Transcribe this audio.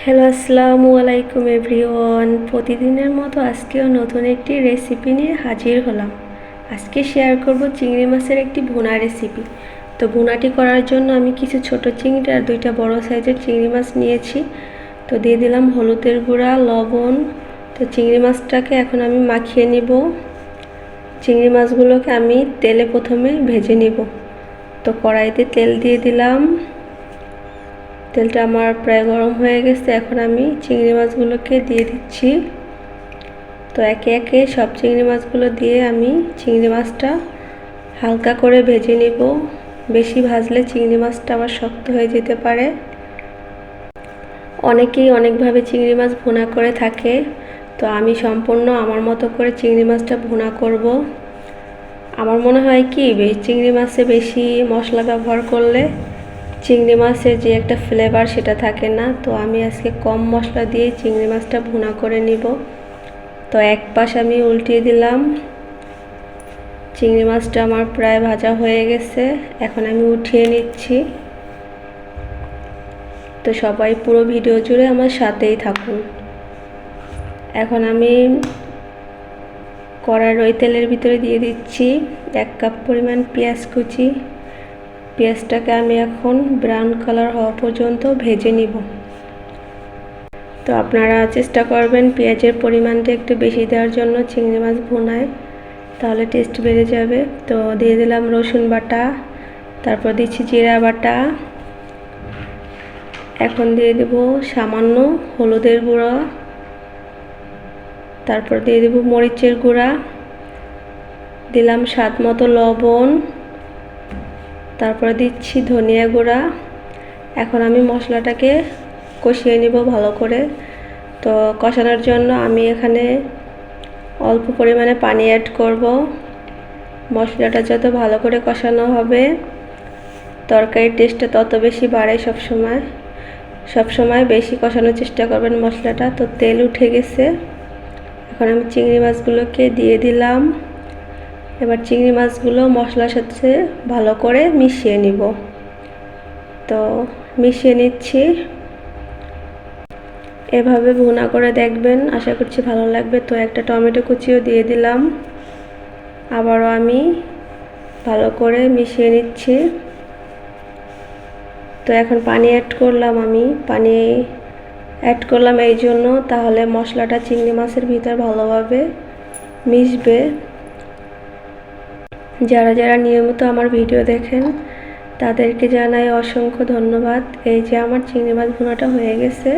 Hello, আসসালামু আলাইকুম everyone. প্রতিদিনের মতো আজকেও নতুন একটি রেসিপি নিয়ে হাজির হলাম। আজকে শেয়ার করব চিংড়ি মাছের একটি ভুনা রেসিপি। তো ভুনাটি করার জন্য আমি কিছু ছোট চিংড়ি আর দুইটা বড় সাইজের চিংড়ি মাছ নিয়েছি। তো দিয়ে দিলাম হলুদের গুঁড়া, লবণ। তো চিংড়ি মাছটাকে এখন আমি মাখিয়ে নিব। চিংড়ি মাছগুলোকে আমি তেলে প্রথমে ভেজে নিব। তো কড়াইতে তেল দিয়ে দিলাম। তেলটা আমার প্রায় গরম হয়ে গেছে। এখন আমি চিংড়ি মাছগুলোকে দিয়ে দিচ্ছি। তো একে একে সব চিংড়ি মাছগুলো দিয়ে আমি চিংড়ি মাছটা হালকা করে ভেজে নিব। বেশি ভাজলে চিংড়ি মাছটা আবার শক্ত হয়ে যেতে পারে। অনেকেই অনেকভাবে চিংড়ি মাছ ভুনা করে থাকে, তো আমি সম্পূর্ণ আমার মতো করে চিংড়ি মাছটা ভুনা করব। আমার মনে হয় কি চিংড়ি মাছে বেশি মশলা ব্যবহার করলে চিংড়ি মাছের যে একটা ফ্লেভার সেটা থাকে না। তো আমি আজকে কম মশলা দিয়ে চিংড়ি মাছটা ভুনা করে নিব। তো এক পাশ আমি উল্টিয়ে দিলাম। চিংড়ি মাছটা আমার প্রায় ভাজা হয়ে গেছে। এখন আমি উঠিয়ে নিচ্ছি। তো সবাই পুরো ভিডিও জুড়ে আমার সাথেই থাকুন। এখন আমি কড়ার ওই তেলের ভিতরে দিয়ে দিচ্ছি 1 কাপ পরিমাণ পেঁয়াজ কুচি। পেঁয়াজটাকে আমি এখন ব্রাউন কালার হওয়া পর্যন্ত ভেজে নিব। তো আপনারা চেষ্টা করবেন পেঁয়াজের পরিমাণটা একটু বেশি দেওয়ার জন্য চিংড়ি মাছ ভুনায়, তাহলে টেস্ট বেড়ে যাবে। তো দিয়ে দিলাম রসুন বাটা, তারপর দিচ্ছি জিরা বাটা। এখন দিয়ে দেব সামান্য হলুদের গুঁড়ো, তারপর দিয়ে দেব মরিচের গুঁড়া, দিলাম স্বাদ মতো লবণ, তারপর দিচ্ছি ধনিয়া গুঁড়া। এখন আমি মশলাটাকে কষিয়ে নিব ভালো করে। তো কষানোর জন্য আমি এখানে অল্প পরিমাণে পানি অ্যাড করব। মশলাটা যত ভালো করে কষানো হবে তরকারির টেস্টটা তত বেশি বাড়ে। সবসময় বেশি কষানোর চেষ্টা করবেন মশলাটা। তো তেল উঠে গেছে। এখন আমি চিংড়ি মাছগুলোকে দিয়ে দিলাম। এবার চিংড়ি মাছগুলো মশলার সাথে ভালো করে মিশিয়ে নিব। তো মিশিয়ে নিচ্ছি। এভাবে ভুনা করে দেখবেন, আশা করছি ভালো লাগবে। তো একটা টমেটো কুচিও দিয়ে দিলাম। আবারও আমি ভালো করে মিশিয়ে নিচ্ছি। তো এখন পানি অ্যাড করলাম। আমি পানি অ্যাড করলাম এই জন্য, তাহলে মশলাটা চিংড়ি মাছের ভিতর ভালোভাবে মিশবে। যারা যারা নিয়মিত আমার ভিডিও দেখেন তাদেরকে জানাই অসংখ্য ধন্যবাদ। এই যে আমার চিংড়ি মাছ ভুনাটা হয়ে গেছে।